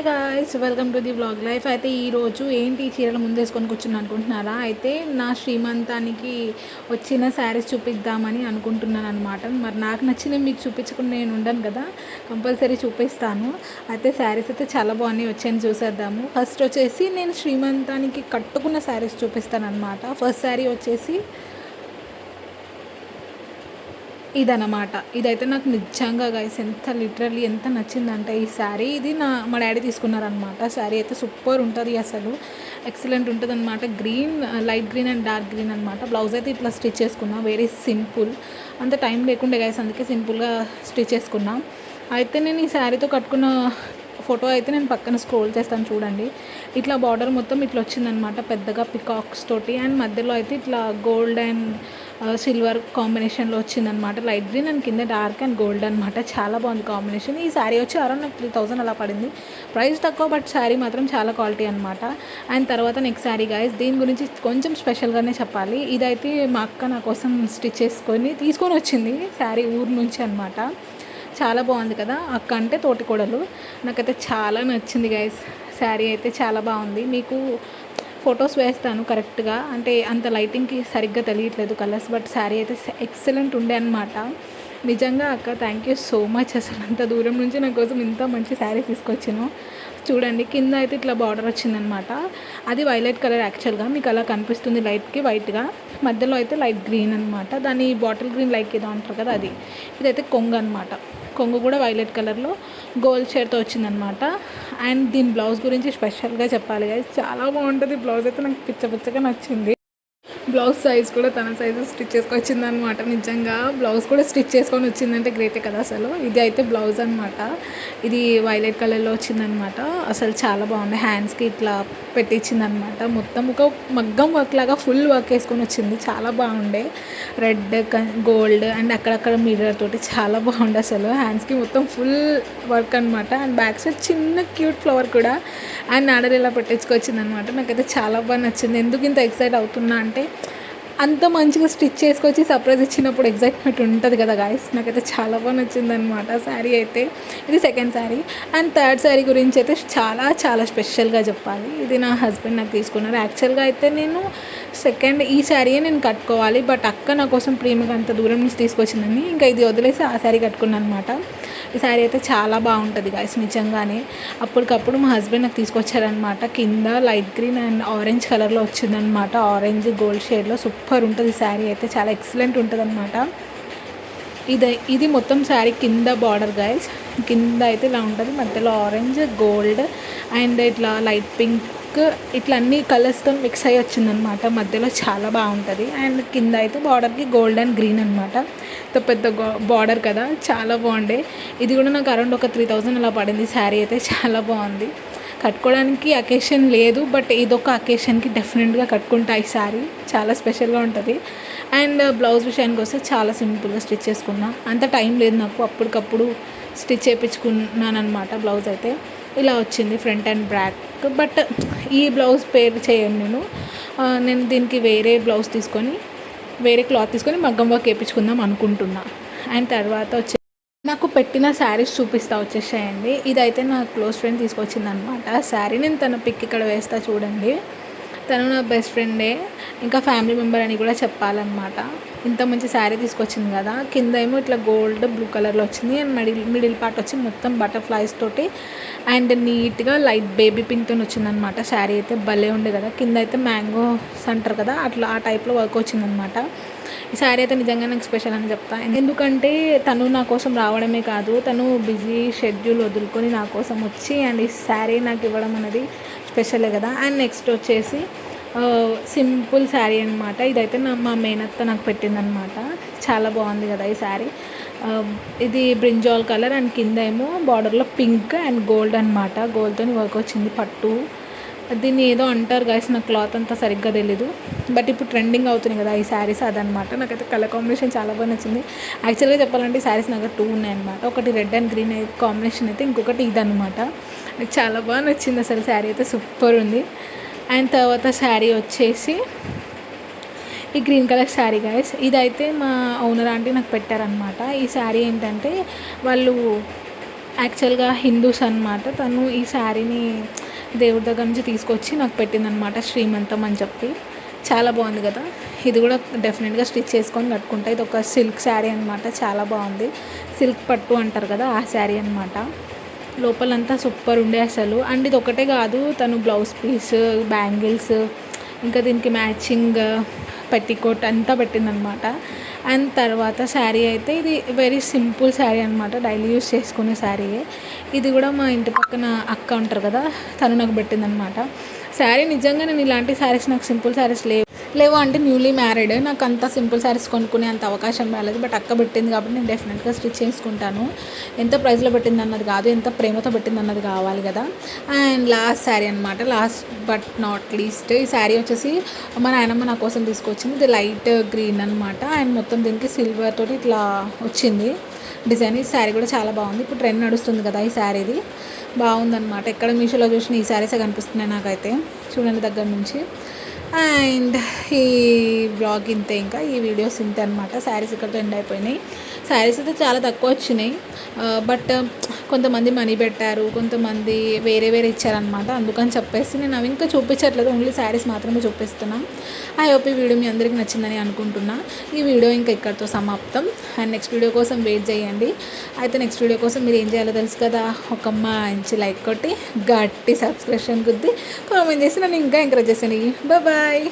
Guys, welcome to the vlog life. అయితే ఈరోజు ఏంటి ఈ చీరలు ముందేసుకొని కూర్చుని అనుకుంటున్నారా? అయితే నా శ్రీమంతానికి వచ్చిన శారీస్ చూపిద్దామని అనుకుంటున్నాను అనమాట. మరి నాకు నచ్చినవి మీకు చూపించకుండా నేను ఉండను కదా, కంపల్సరీ చూపిస్తాను. అయితే శారీస్ అయితే చాలా బాగున్నాయి, వచ్చాయని చూసేద్దాము. ఫస్ట్ వచ్చేసి నేను శ్రీమంతానికి కట్టుకున్న శారీస్ చూపిస్తాను అనమాట. ఫస్ట్ శారీ వచ్చేసి ఇదనమాట. ఇదైతే నాకు నిజంగా గైస్ లిటరల్లీ ఎంత నచ్చిందంటే ఈ శారీ, ఇది మా డాడీ తీసుకున్నారనమాట. శారీ అయితే సూపర్ ఉంటుంది, అసలు ఎక్సలెంట్ ఉంటుంది అనమాట. Green, light green and dark green అనమాట. బ్లౌజ్ అయితే ఇట్లా స్టిచ్ చేసుకున్నా, వెరీ సింపుల్. అంత టైం లేకుండే గైస్, అందుకే సింపుల్గా స్టిచ్ చేసుకున్నా. అయితే నేను ఈ శారీతో కట్టుకున్న ఫోటో అయితే నేను పక్కన స్క్రోల్ చేస్తాను చూడండి. ఇట్లా బార్డర్ మొత్తం ఇట్లా వచ్చిందనమాట, పెద్దగా పికాక్స్ తోటి. అండ్ మధ్యలో అయితే ఇట్లా గోల్డ్ అండ్ సిల్వర్ కాంబినేషన్లో వచ్చిందనమాట. లైట్ గ్రీన్ అండ్ కింద డార్క్ అండ్ గోల్డ్ అనమాట. చాలా బాగుంది కాంబినేషన్. ఈ శారీ వచ్చి అరౌండ్ నాకు 3000 అలా పడింది. ప్రైస్ తక్కువ, బట్ శారీ మాత్రం చాలా క్వాలిటీ అనమాట. అండ్ తర్వాత నెక్స్ట్ శారీ గైస్, దీని గురించి కొంచెం స్పెషల్గానే చెప్పాలి. ఇదైతే మా అక్క నా కోసం స్టిచ్ తీసుకొని వచ్చింది శారీ ఊరు నుంచి అనమాట. చాలా బాగుంది కదా, అక్క అంటే తోటికోడలు. నాకైతే చాలా నచ్చింది గైస్, శారీ అయితే చాలా బాగుంది. మీకు ఫొటోస్ వేస్తాను కరెక్ట్గా, అంటే అంత లైటింగ్కి సరిగ్గా తెలియట్లేదు కలర్స్, బట్ శారీ అయితే ఎక్సలెంట్ ఉండే అనమాట. నిజంగా అక్క థ్యాంక్ యూ సో మచ్. అసలు అంత దూరం నుంచి నా కోసం ఇంత మంచి శారీ తీసుకొచ్చాను. చూడండి, కింద అయితే ఇట్లా బార్డర్ వచ్చిందనమాట. అది వైలెట్ కలర్ యాక్చువల్గా, మీకు అలా కనిపిస్తుంది లైట్కి వైట్గా. మధ్యలో అయితే లైట్ గ్రీన్ అనమాట, దాని బాటిల్ గ్రీన్ లైక్ ఏదో అంటారు కదా అది. ఇదైతే కొంగు అనమాట. కొంగు కూడా వైలెట్ కలర్లో గోల్డ్ షేడ్తో వచ్చిందనమాట. అండ్ దీని బ్లౌజ్ గురించి స్పెషల్గా చెప్పాలి కదా, చాలా బాగుంటుంది బ్లౌజ్ అయితే. నాకు పిచ్చగా నచ్చింది. బ్లౌజ్ సైజ్ కూడా తన సైజు స్టిచ్ చేసుకొని అనమాట. నిజంగా బ్లౌజ్ కూడా స్టిచ్ చేసుకొని వచ్చిందంటే గ్రేటే కదా అసలు. ఇది అయితే బ్లౌజ్ అనమాట, ఇది వైలెట్ కలర్లో వచ్చిందనమాట. అసలు చాలా బాగుంది. హ్యాండ్స్కి ఇట్లా పెట్టించిందనమాట. మొత్తం ఒక మగ్గం వర్క్ లాగా ఫుల్ వర్క్ వేసుకొని వచ్చింది. చాలా బాగుండే, రెడ్ గోల్డ్ అండ్ అక్కడక్కడ మిర్రర్ తోటి చాలా బాగుండే అసలు. హ్యాండ్స్కి మొత్తం ఫుల్ వర్క్ అనమాట. అండ్ బ్యాక్ సైడ్ చిన్న క్యూట్ ఫ్లవర్ కూడా అండ్ ఆర్డర్ ఇలా పెట్టించుకొచ్చింది అనమాట. నాకైతే చాలా బాగా నచ్చింది. ఎందుకు ఇంత ఎక్సైట్ అవుతున్నా అంటే, అంత మంచిగా స్టిచ్ చేసుకొచ్చి సర్ప్రైజ్ ఇచ్చినప్పుడు ఎగ్జైట్మెంట్ ఉంటుంది కదా గాయస్. నాకైతే చాలా బాగా నచ్చింది అనమాట శారీ అయితే. ఇది second sari. And third sari గురించి అయితే చాలా స్పెషల్గా చెప్పాలి. ఇది నా హస్బెండ్ నాకు తీసుకున్నారు. యాక్చువల్గా అయితే నేను ఈ శారీయే నేను కట్టుకోవాలి, బట్ అక్క నా కోసం ప్రేమగా అంత దూరం నుంచి తీసుకొచ్చిందని ఇంకా ఇది వదిలేసి ఆ శారీ కట్టుకున్నాను అనమాట. ఈ శారీ అయితే చాలా బాగుంటుంది గాయస్ నిజంగానే. అప్పటికప్పుడు మా హస్బెండ్ నాకు తీసుకొచ్చారనమాట. కింద లైట్ గ్రీన్ అండ్ ఆరెంజ్ కలర్లో వచ్చిందనమాట, ఆరెంజ్ గోల్డ్ షేడ్లో. సూపర్ ఉంటుంది శారీ అయితే, చాలా ఎక్సలెంట్ ఉంటుంది అనమాట. ఇది మొత్తం శారీ కింద బార్డర్ గాయస్. కింద అయితే ఇలా ఉంటుంది, మధ్యలో ఆరెంజ్ గోల్డ్ అండ్ ఇట్లా లైట్ పింక్, ఇట్లా అన్ని కలర్స్తో మిక్స్ అయ్యి వచ్చిందనమాట. మధ్యలో చాలా బాగుంటుంది. అండ్ కింద అయితే బార్డర్కి గోల్డ్ అండ్ గ్రీన్ అనమాట. పెద్ద బార్డర్ కదా, చాలా బాగుండే. ఇది కూడా నాకు అరౌండ్ ఒక 3000 అలా పడింది. శారీ అయితే చాలా బాగుంది. కట్టుకోవడానికి అకేషన్ లేదు, బట్ ఇదొక అకేషన్కి డెఫినెట్గా కట్టుకుంటా. ఈ శారీ చాలా స్పెషల్గా ఉంటుంది. అండ్ బ్లౌజ్ విషయానికి వస్తే చాలా సింపుల్గా స్టిచ్ చేసుకున్నా. అంత టైం లేదు నాకు, అప్పటికప్పుడు స్టిచ్ చేయించుకున్నాను అనమాట. బ్లౌజ్ అయితే ఇలా వచ్చింది, ఫ్రంట్ అండ్ బ్యాక్. బట్ ఈ బ్లౌజ్ పేర్ చేయను నేను దీనికి వేరే బ్లౌజ్ తీసుకొని, వేరే క్లాత్ తీసుకొని మగ్గం వర్క్ వేయించుకుందాం అనుకుంటున్నా. అండ్ తర్వాత నాకు పెట్టిన శారీస్ చూపిస్తా వచ్చేసాయండి. ఇదైతే నా క్లోజ్ ఫ్రెండ్ తీసుకొచ్చింది అనమాట శారీ. నేను తన పిక్ ఇక్కడ వేస్తా చూడండి. తను నా బెస్ట్ ఫ్రెండే, ఇంకా ఫ్యామిలీ మెంబర్ అని కూడా చెప్పాలన్నమాట. ఇంత మంచి శారీ తీసుకొచ్చింది కదా. కింద ఏమో ఇట్లా గోల్డ్ బ్లూ కలర్లో వచ్చింది. అండ్ మిడిల్ పార్ట్ వచ్చి మొత్తం బటర్ఫ్లైస్ తోటి అండ్ నీట్గా లైట్ బేబీ పింక్తో వచ్చిందనమాట. శారీ అయితే భలే ఉండే కదా. కింద అయితే మ్యాంగోస్ అంటారు కదా, అట్లా ఆ టైప్లో వర్క్ వచ్చిందనమాట. ఈ శారీ అయితే నిజంగా నాకు స్పెషల్ అని చెప్తాను. ఎందుకంటే తను నా కోసం రావడమే కాదు, తను బిజీ షెడ్యూల్ వదులుకొని నా కోసం వచ్చి అండ్ ఈ శారీ నాకు ఇవ్వడం అనేది స్పెషలే కదా. అండ్ నెక్స్ట్ వచ్చేసి సింపుల్ శారీ అనమాట. ఇదైతే మా మేనత్త నాకు పెట్టిందనమాట. చాలా బాగుంది కదా ఈ శారీ. ఇది బ్రింజాల్ కలర్ అండ్ కింద ఏమో బార్డర్లో పింక్ అండ్ గోల్డ్ అనమాట. గోల్డ్తో వర్క్ వచ్చింది. పట్టు దీన్ని ఏదో అంటారు గైస్, నాకు క్లాత్ అంతా సరిగ్గా తెలీదు, బట్ ఇప్పుడు ట్రెండింగ్ అవుతుంది కదా ఈ శారీస్, అదనమాట. నాకైతే కలర్ కాంబినేషన్ చాలా బాగా నచ్చింది. యాక్చువల్గా చెప్పాలంటే ఈ శారీస్ నాకు 2 ఉన్నాయన్నమాట. ఒకటి రెడ్ అండ్ గ్రీన్ కాంబినేషన్ అయితే, ఇంకొకటి ఇదనమాట. నాకు చాలా బాగా నచ్చింది అసలు. శారీ అయితే సూపర్ ఉంది. అండ్ తర్వాత శారీ వచ్చేసి ఈ గ్రీన్ కలర్ శారీ గైస్. ఇదైతే మా ఓనర్ ఆంటీ నాకు పెట్టారనమాట. ఈ శారీ ఏంటంటే వాళ్ళు యాక్చువల్గా హిందూస్ అనమాట. తను ఈ శారీని దేవుడి దగ్గర నుంచి తీసుకొచ్చి నాకు పెట్టిందనమాట, శ్రీమంతం అని చెప్పి. చాలా బాగుంది కదా. ఇది కూడా డెఫినెట్గా స్టిచ్ చేసుకొని కట్టుకుంటా. ఇది ఒక సిల్క్ శారీ అనమాట, చాలా బాగుంది. సిల్క్ పట్టు అంటారు కదా, ఆ శారీ అనమాట. లోపలంతా సూపర్ ఉండే అసలు. అండ్ ఇది ఒకటే కాదు, తను బ్లౌజ్ పీస్, బ్యాంగిల్స్, ఇంకా దీనికి మ్యాచింగ్ పెట్టికోట్ అంతా పెట్టిందనమాట. అండ్ తర్వాత శారీ అయితే ఇది వెరీ సింపుల్ శారీ అనమాట, డైలీ యూస్ చేసుకునే శారీయే. ఇది కూడా మా ఇంటి పక్కన అక్క ఉంటారు కదా, తను నాకు పెట్టిందనమాట శారీ. నిజంగా నేను ఇలాంటి శారీస్, నాకు సింపుల్ శారీస్ లేవు అంటే న్యూలీ మ్యారీడ్, నాకు అంత సింపుల్ శారీస్ కొనుక్కునే అంత అవకాశం రాలేదు. బట్ అక్క పెట్టింది కాబట్టి నేను డెఫినెట్గా స్టిచ్ చేసుకుంటాను. ఎంత ప్రైస్లో పెట్టింది అన్నది కాదు, ఎంత ప్రేమతో పెట్టింది అన్నది కావాలి కదా. అండ్ లాస్ట్ శారీ అనమాట, లాస్ట్ బట్ నాట్ లీస్ట్. ఈ శారీ వచ్చేసి మా నాయనమ్మ నా కోసం తీసుకొచ్చింది. ఇది లైట్ గ్రీన్ అనమాట. అండ్ మొత్తం దీనికి సిల్వర్ తోటి ఇట్లా వచ్చింది డిజైన్. ఈ శారీ కూడా చాలా బాగుంది. ఇప్పుడు ట్రెండ్ నడుస్తుంది కదా ఈ శారీది, బాగుందన్నమాట. ఎక్కడ మీషోలో చూసిన ఈ శారీసే కనిపిస్తున్నాయి నాకైతే, చూడండి దగ్గర నుంచి. అండ్ ఈ బ్లాగ్ ఇంతే, ఇంకా ఈ వీడియోస్ ఇంతే అనమాట. శారీస్ ఇక్కడతో ఎండ్ అయిపోయినాయి. శారీస్ అయితే చాలా తక్కువ వచ్చినాయి, బట్ కొంతమంది మనీ పెట్టారు, కొంతమంది వేరే ఇచ్చారనమాట. అందుకని చెప్పేసి నేను అవి ఇంకా చూపించట్లేదు, ఓన్లీ శారీస్ మాత్రమే చూపిస్తున్నాం. ఐ హోప్ ఈ వీడియో మీ అందరికీ నచ్చిందని అనుకుంటున్నా. ఈ వీడియో ఇంకా ఇక్కడితో సమాప్తం. అండ్ నెక్స్ట్ వీడియో కోసం వెయిట్ చేయండి. అయితే నెక్స్ట్ వీడియో కోసం మీరు ఏం చేయాలో తెలుసు కదా, ఒక మంచి లైక్ కొట్టి, గట్టి సబ్స్క్రిప్షన్ గుద్ది, కామెంట్ చేసి నన్ను ఇంకా ఎంకరేజ్ చేసాను. బాయ్.